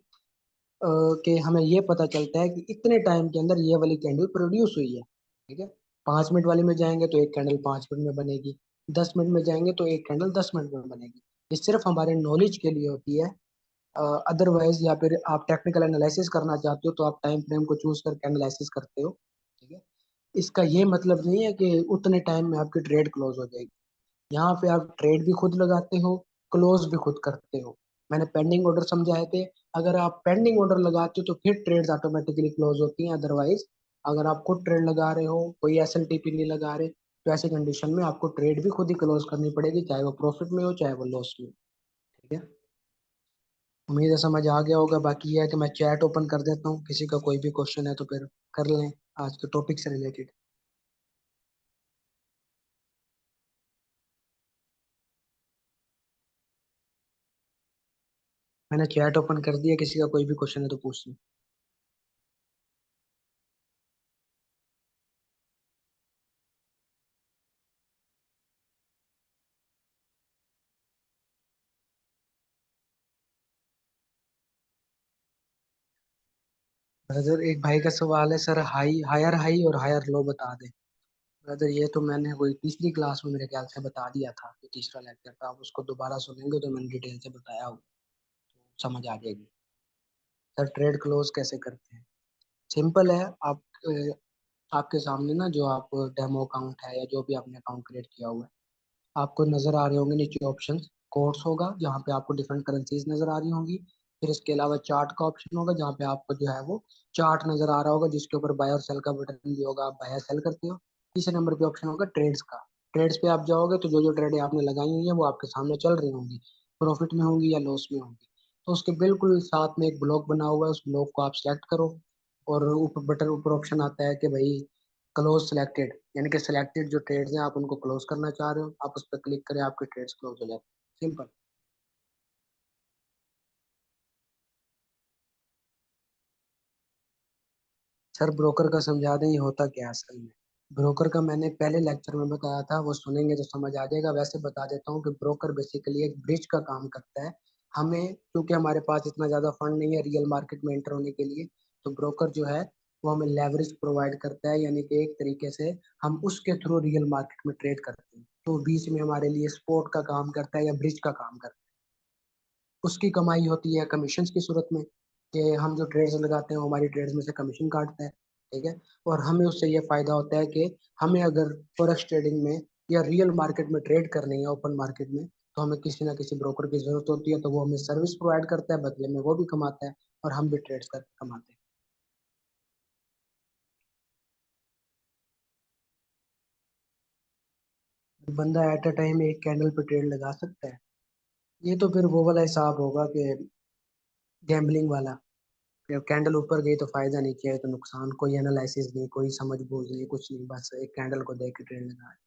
A: कि हमें ये पता चलता है कि इतने टाइम के अंदर ये वाली कैंडल प्रोड्यूस हुई है। ठीक है। 5 मिनट वाली में जाएंगे तो एक कैंडल 5 मिनट में बनेगी, 10 मिनट में जाएंगे तो एक कैंडल 10 मिनट में बनेगी। ये सिर्फ हमारे नॉलेज के लिए होती है। अदरवाइज या फिर आप टेक्निकल एनालिसिस करना चाहते हो तो आप टाइम फ्रेम को चूज करके एनालिसिस करते हो। ठीक है। इसका ये मतलब नहीं है कि उतने टाइम में आपकी ट्रेड क्लोज हो जाएगी। यहाँ पे आप ट्रेड भी खुद लगाते हो, क्लोज भी खुद करते हो। मैंने पेंडिंग ऑर्डर समझाए थे, अगर आप पेंडिंग ऑर्डर लगाते हो तो फिर ट्रेड्स ऑटोमेटिकली क्लोज होती हैं। अदरवाइज अगर आप खुद ट्रेड लगा रहे हो, कोई एसएलटीपी नहीं लगा रहे, तो ऐसी कंडीशन में आपको ट्रेड भी खुद ही क्लोज करनी पड़ेगी, चाहे वो प्रॉफिट में हो चाहे वो लॉस में हो। ठीक है। उम्मीद है समझ आ गया होगा। बाकी ये है कि मैं चैट ओपन कर देता हूँ, किसी का कोई भी क्वेश्चन है तो फिर कर लें आज के टॉपिक से रिलेटेड। मैंने चैट ओपन कर दिया, किसी का कोई भी क्वेश्चन है तो पूछ लो। ब्रदर एक भाई का सवाल है, सर हाई हायर हाई और हायर लो बता दे। ब्रदर ये तो मैंने कोई तीसरी क्लास में मेरे ख्याल से बता दिया था, जो तीसरा लेक्चर था, आप उसको दोबारा सुनेंगे तो मैंने डिटेल से बताया हो, समझ आ जाएगी। सर ट्रेड क्लोज कैसे करते हैं? सिंपल है। आप आपके सामने ना जो आप डेमो अकाउंट है या जो भी आपने अकाउंट क्रिएट किया हुआ है, आपको नजर आ रहे होंगे नीचे ऑप्शंस। कोर्स होगा जहाँ पे आपको डिफरेंट करेंसीज नजर आ रही होंगी। फिर इसके अलावा चार्ट का ऑप्शन होगा जहाँ पे आपको जो है वो चार्ट नजर आ रहा होगा, जिसके ऊपर बाय और सेल का बटन भी होगा, आप बाय या सेल करते हो। तीसरे नंबर पे ऑप्शन होगा ट्रेड्स का। ट्रेड्स पे आप जाओगे तो जो जो ट्रेड आपने लगाई हुई है वो आपके सामने चल रही होंगी, प्रॉफिट में होंगी या लॉस में होंगी। तो उसके बिल्कुल साथ में एक ब्लॉक बना हुआ है, उस ब्लॉक को आप सेलेक्ट करो। और ऊपर बटन ऊपर ऑप्शन आता है कि भाई क्लोज सिलेक्टेड, यानी कि सिलेक्टेड जो ट्रेड्स हैं आप उनको क्लोज करना चाह रहे हो, आप उस पर क्लिक करें, आपके ट्रेड्स क्लोज हो जाते हैं। सिंपल। सर ब्रोकर का समझा दें ये होता क्या है असल में। ब्रोकर का मैंने पहले लेक्चर में बताया था, वो सुनेंगे तो समझ आ जाएगा। वैसे बता देता हूँ कि ब्रोकर बेसिकली एक ब्रिज का काम करता है। हमें क्योंकि हमारे पास इतना ज्यादा फंड नहीं है रियल मार्केट में एंटर होने के लिए, तो ब्रोकर जो है वो हमें लेवरेज प्रोवाइड करता है, यानी कि एक तरीके से हम उसके थ्रू रियल मार्केट में ट्रेड करते हैं। तो बीच में हमारे लिए स्पोर्ट का काम करता है या ब्रिज का काम करता है। उसकी कमाई होती है कमीशन की सूरत में, कि हम जो ट्रेड्स लगाते हैं वो हमारी ट्रेड्स में से कमीशन काटता है। ठीक है। और हमें उससे ये फायदा होता है कि हमें अगर फॉरेक्स ट्रेडिंग में या रियल मार्केट में ट्रेड करनी है ओपन मार्केट में, तो हमें किसी ना किसी ब्रोकर की जरूरत होती है, तो वो हमें सर्विस प्रोवाइड करता है, बदले में वो भी कमाता है और हम भी ट्रेड्स करके कमाते हैं। बंदा एट अ टाइम एक कैंडल पे ट्रेड लगा सकता है? ये तो फिर वो वाला हिसाब होगा कि गैम्बलिंग वाला। कैंडल ऊपर गई तो फायदा, नीचे है तो नुकसान, कोई एनालिसिस नहीं, कोई समझ बूझ नहीं, कुछ नहीं, बस एक कैंडल को देख के ट्रेड लगा है।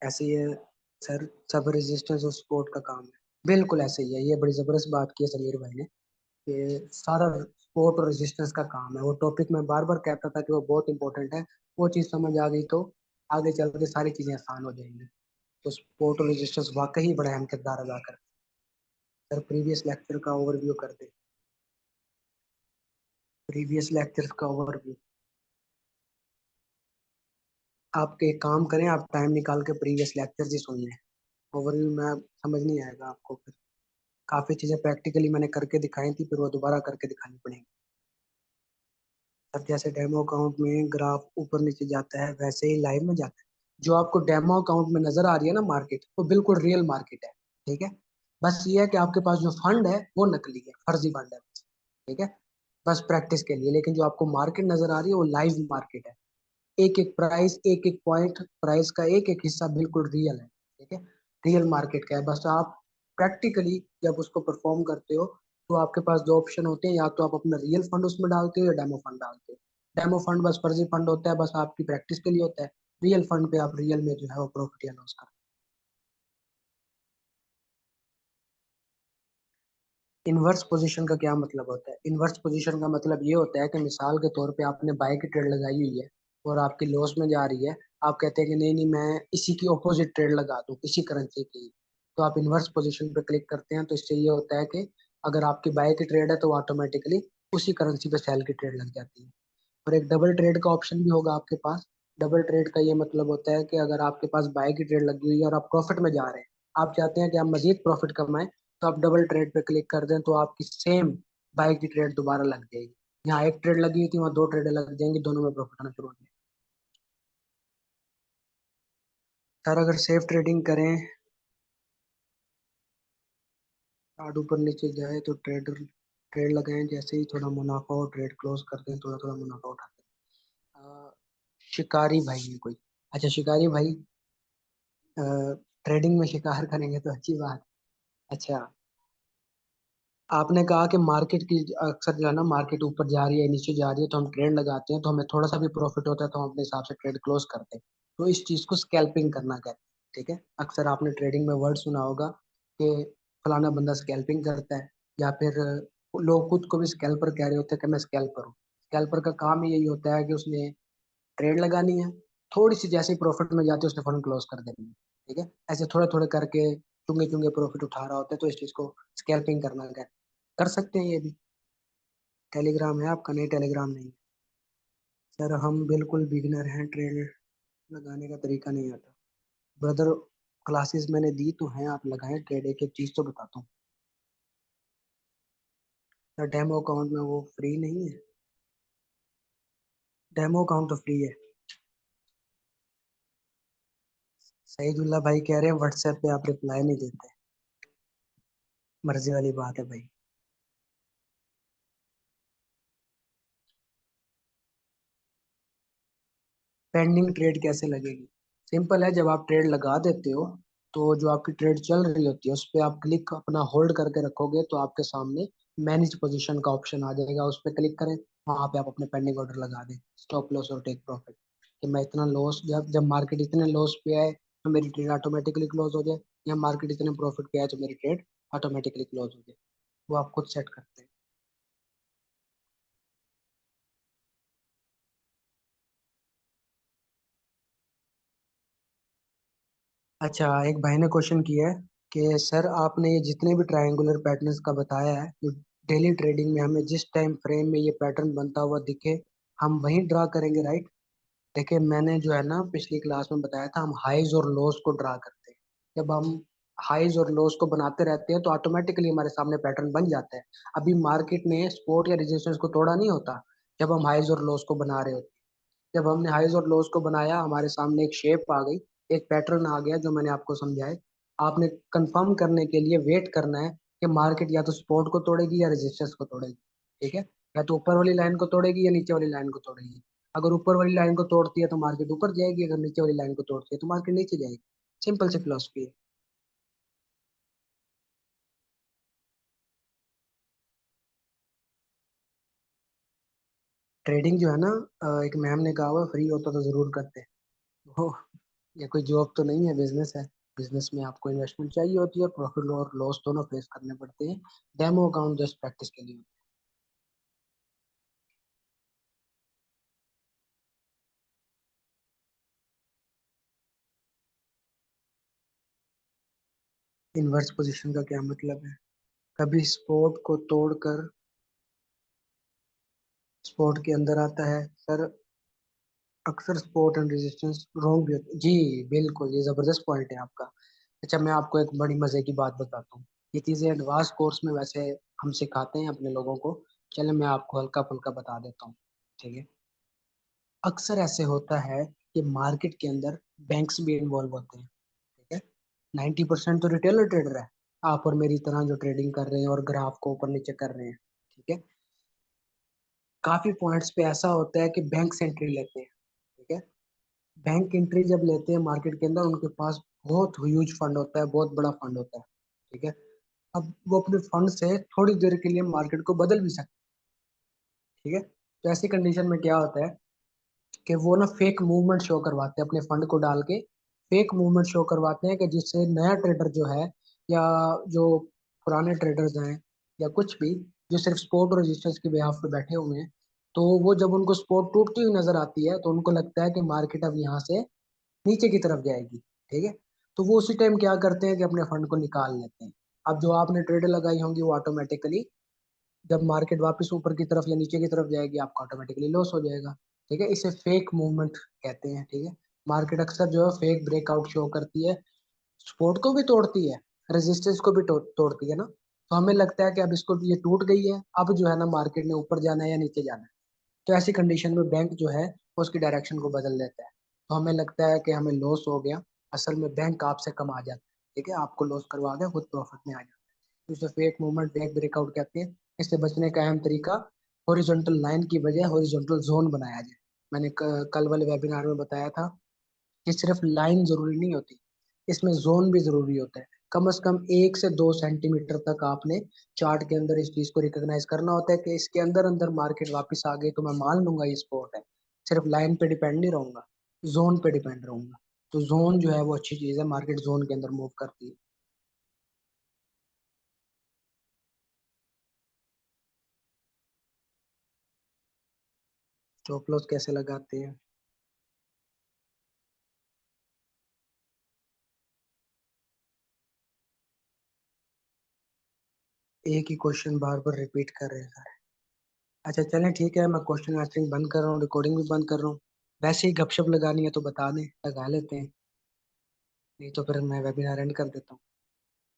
A: ऐसे ही है सर, सब रेजिस्टेंस और सपोर्ट का काम है। बिल्कुल ऐसे ही है, ये बड़ी जबरदस्त बात की है समीर भाई ने, कि सारा सपोर्ट और रेजिस्टेंस का काम है। वो टॉपिक मैं बार बार कहता था कि वो बहुत इंपॉर्टेंट है। वो चीज़ समझ आ गई तो आगे चल के सारी चीज़ें आसान हो जाएंगी। तो सपोर्ट और रेजिस्टेंस वाकई बड़ा अहम किरदार अदा कर। सर प्रीवियस लेक्चर का ओवरव्यू कर दे। प्रीवियस लेक्चर का ओवरव्यू। आप एक काम करें, आप टाइम निकाल के प्रीवियस लेक्चर ही सुन लें। ओवरव्यू में समझ नहीं आएगा आपको फिर। काफी चीजें प्रैक्टिकली मैंने करके दिखाई थी, फिर वो दोबारा करके दिखानी पड़ेगी। अब जैसे डेमो अकाउंट में ग्राफ ऊपर नीचे जाता है, वैसे ही लाइव में जाता है। जो आपको डेमो अकाउंट में नजर आ रही है ना मार्केट, वो बिल्कुल रियल मार्केट है। ठीक है। बस ये है कि आपके पास जो फंड है वो नकली है, फर्जी फंड है। ठीक है। बस प्रैक्टिस के लिए, लेकिन जो आपको मार्केट नजर आ रही है वो लाइव मार्केट है। एक एक प्राइस, एक एक पॉइंट, प्राइस का एक एक हिस्सा बिल्कुल रियल है। ठीक है। रियल मार्केट का है। बस आप प्रैक्टिकली जब उसको परफॉर्म करते हो, तो आपके पास दो ऑप्शन होते हैं, या तो आप अपना रियल फंड उसमें डालते हो या डेमो फंड डालते हो। डेमो फंड बस फर्जी फंड होता है, बस आपकी प्रैक्टिस के लिए होता है। रियल फंड पे आप रियल में जो है वो प्रॉफिट या लॉस करते हैं। इनवर्स पोजीशन का क्या मतलब होता है? इनवर्स पोजीशन का मतलब ये होता है कि मिसाल के तौर पे आपने बाय की ट्रेड लगाई हुई है और आपकी लॉस में जा रही है। आप कहते हैं कि नहीं नहीं, मैं इसी की ऑपोजिट ट्रेड लगा दूं, इसी करेंसी की। तो आप इनवर्स पोजीशन पे क्लिक करते हैं, तो इससे ये होता है कि अगर आपकी बाय की ट्रेड है तो ऑटोमेटिकली उसी करेंसी पे सेल की ट्रेड लग जाती है। और एक डबल ट्रेड का ऑप्शन भी होगा आपके पास। डबल ट्रेड का ये मतलब होता है कि अगर आपके पास बाय की ट्रेड लगी हुई है और आप प्रॉफिट में जा रहे हैं, आप चाहते हैं कि आप मजीद प्रॉफिट कमाएं, तो आप डबल ट्रेड पे क्लिक कर दें, तो आपकी सेम बाय की ट्रेड दोबारा लग जाएगी। यहाँ एक ट्रेड लगी हुई थी, वहाँ दो ट्रेड लग जाएंगी, दोनों में प्रॉफिट आना शुरू हो जाएगा। सर अगर सेफ ट्रेडिंग करें, चार्ट ऊपर नीचे जाए तो ट्रेड ट्रेड लगाएं, जैसे ही थोड़ा मुनाफा हो ट्रेड क्लोज कर दें, थोड़ा थोड़ा मुनाफा उठाते हैं। शिकारी भाई है कोई? अच्छा शिकारी भाई, ट्रेडिंग में शिकार करेंगे तो अच्छी बात। अच्छा, आपने कहा कि मार्केट की अक्सर जो है ना, मार्केट ऊपर जा रही है नीचे जा रही है तो हम ट्रेड लगाते हैं, तो हमें थोड़ा सा भी प्रॉफिट होता है तो हम अपने हिसाब से ट्रेड क्लोज करते हैं। तो इस चीज को स्कैल्पिंग करना कहते हैं। ठीक है। अक्सर आपने ट्रेडिंग में वर्ड सुना होगा, कि फलाना बंदा स्कैल्पिंग करता है, या फिर लोग खुद को भी स्कैल्पर कह रहे होते हैं कि मैं स्कैल्पर हूँ। स्कैल्पर का काम ही यही होता है कि उसने ट्रेड लगानी है, थोड़ी सी जैसे ही प्रॉफिट में जाती है उसने फंड क्लोज कर देनी है। ठीक है, ऐसे थोड़े थोड़े करके चुंगे चुंगे प्रॉफिट उठा रहा होता है, तो इस चीज को स्कैल्पिंग करना कर सकते हैं ये भी। टेलीग्राम है आपका? नहीं, टेलीग्राम नहीं। सर हम बिल्कुल बिगिनर हैं, ट्रेड लगाने का तरीका नहीं आता। ब्रदर, क्लासेस मैंने दी तो हैं, आप लगाएं ट्रेड, एक एक चीज तो बताता हूँ। सर डेमो अकाउंट में वो फ्री नहीं है? डेमो अकाउंट तो फ्री है। सईदुल्ला भाई कह रहे हैं व्हाट्सएप पे आप रिप्लाई नहीं देते। मर्जी वाली बात है भाई। पेंडिंग ट्रेड कैसे लगेगी? सिंपल है, जब आप ट्रेड लगा देते हो तो जो आपकी ट्रेड चल रही होती है उस पर आप क्लिक अपना होल्ड करके रखोगे तो आपके सामने मैनेज पोजीशन का ऑप्शन आ जाएगा, उस पर क्लिक करें। वहां पे आप अपने पेंडिंग ऑर्डर लगा दें, स्टॉप लॉस और टेक प्रॉफिट, कि मैं इतना लॉस, जब जब मार्केट इतने लॉस पे आए तो मेरी ट्रेड ऑटोमेटिकली क्लोज हो जाए, या मार्केट इतने प्रॉफिट पे आए तो मेरी ट्रेड ऑटोमेटिकली क्लोज हो जाए। वो आप खुद सेट करते हैं। अच्छा, एक भाई ने क्वेश्चन किया है कि सर आपने ये जितने भी ट्रायंगुलर पैटर्न्स का बताया है, जो डेली ट्रेडिंग में हमें जिस टाइम फ्रेम में ये पैटर्न बनता हुआ दिखे, हम वही ड्रा करेंगे, राइट? देखिए, मैंने जो है ना पिछली क्लास में बताया था, हम हाइज और लोस को ड्रा करते हैं। जब हम हाइज और लोस को बनाते रहते हैं तो ऑटोमेटिकली हमारे सामने पैटर्न बन जाता है। अभी मार्केट ने सपोर्ट या रेजिस्टेंस को तोड़ा नहीं होता जब हम हाइज और लोस को बना रहे होते। जब हमने हाइज और लोज को बनाया, हमारे सामने एक शेप आ गई, एक पैटर्न आ गया जो मैंने आपको समझाया। आपने कंफर्म करने के लिए वेट करना है कि मार्केट या तो सपोर्ट को तोड़ेगी या रेजिस्टेंस को तोड़ेगी। ठीक है, या तो ऊपर वाली लाइन को तोड़ेगी या नीचे वाली लाइन को तोड़ेगी। अगर ऊपर वाली लाइन को तोड़ती है तो मार्केट ऊपर जाएगी, अगर नीचे वाली लाइन को तोड़ती है तो मार्केट नीचे जाएगी। सिंपल सी फिलोसफी है। ट्रेडिंग जो है ना, एक मैम ने कहा हुआ, फ्री होता तो जरूर करते। वो, ये कोई जॉब तो नहीं है, बिजनेस है। बिजनेस में आपको इन्वेस्टमेंट चाहिए होती है, प्रॉफिट और लॉस दोनों फेस करने पड़ते हैं। डेमो अकाउंट जस्ट प्रैक्टिस के लिए। इन्वर्स पोजीशन का क्या मतलब है? कभी स्पोर्ट को तोड़कर स्पोर्ट के अंदर आता है सर। अक्सर सपोर्ट एंड रेजिस्टेंस रॉन्ग भी होते हैं। जी बिल्कुल, ये जबरदस्त पॉइंट है आपका। अच्छा, मैं आपको एक बड़ी मजे की बात बताता हूँ। ये चीजें एडवांस कोर्स में वैसे हम सिखाते हैं अपने लोगों को। चलो मैं आपको हल्का फुल्का बता देता हूँ। ठीक है, अक्सर ऐसे होता है कि मार्केट के अंदर बैंक्स भी इन्वॉल्व होते हैं। ठीक है, 90% तो रिटेलर ट्रेडर है, आप और मेरी तरह जो ट्रेडिंग कर रहे हैं और ग्राफ को ऊपर नीचे कर रहे हैं। ठीक है, काफी पॉइंट्स पे ऐसा होता है कि बैंक एंट्री लेते हैं। ठीक है, बैंक एंट्री जब लेते हैं मार्केट के अंदर, उनके पास बहुत ह्यूज फंड होता है, बहुत बड़ा फंड होता है। ठीक है, अब वो अपने फंड से थोड़ी देर के लिए मार्केट को बदल भी सकते हैं। ठीक है, तो ऐसी कंडीशन में क्या होता है कि वो ना फेक मूवमेंट शो करवाते हैं, अपने फंड को डाल के फेक मूवमेंट शो करवाते हैं, कि जिससे नया ट्रेडर जो है, या जो पुराने ट्रेडर्स हैं, या कुछ भी जो सिर्फ स्पॉट और रजिस्टर्स के बेहाफ पे बैठे हुए हैं, तो वो जब उनको स्पॉट टूटती हुई नजर आती है तो उनको लगता है कि मार्केट अब यहाँ से नीचे की तरफ जाएगी। ठीक है, तो वो उसी टाइम क्या करते हैं कि अपने फंड को निकाल लेते हैं। अब जो आपने ट्रेड लगाई होंगी वो ऑटोमेटिकली, जब मार्केट वापस ऊपर की तरफ या नीचे की तरफ जाएगी, आपका ऑटोमेटिकली लॉस हो जाएगा। ठीक है, इसे फेक मूवमेंट कहते हैं। ठीक है, मार्केट अक्सर जो है फेक ब्रेकआउट शो करती है, सपोर्ट को भी तोड़ती है, रेजिस्टेंस को भी तोड़ती है ना। तो हमें लगता है कि अब इसको ये टूट गई है, अब जो है ना मार्केट ने ऊपर जाना है या नीचे जाना है। तो ऐसी कंडीशन में बैंक जो है उसकी डायरेक्शन को बदल देता है। तो हमें लगता है कि हमें लॉस हो गया, असल में बैंक आपसे कम आ जाता है। ठीक है, आपको लॉस करवा के खुद प्रॉफिट में आ जाता है। तो इसे फेक मूवमेंट, फेक ब्रेकआउट कहते हैं। इससे बचने का अहम तरीका, हॉरिजॉन्टल लाइन की बजाय हॉरिजॉन्टल जोन बनाया जाए। मैंने कल वाले वेबिनार में बताया था कि सिर्फ लाइन जरूरी नहीं होती, इसमें जोन भी जरूरी होता है। कम से कम 1 से 2 सेंटीमीटर तक आपने चार्ट के अंदर इस चीज को रिकॉग्नाइज करना होता है कि इसके अंदर अंदर मार्केट वापस आ गई तो मैं मान लूंगा ये स्पॉट है। सिर्फ लाइन पे डिपेंड नहीं रहूंगा, जोन पे डिपेंड रहूंगा। तो जोन जो है वो अच्छी चीज है, मार्केट जोन के अंदर मूव करती है। स्टॉप लॉस कैसे लगाते हैं? एक ही क्वेश्चन बार बार रिपीट कर रहे हैं सर। अच्छा चलें ठीक है, मैं क्वेश्चन आंसरिंग बंद कर रहा हूँ, रिकॉर्डिंग भी बंद कर रहा हूँ। वैसे ही गपशप लगानी है तो बता दें, लगा लेते हैं। नहीं तो फिर मैं वेबिनार एंड कर देता हूँ।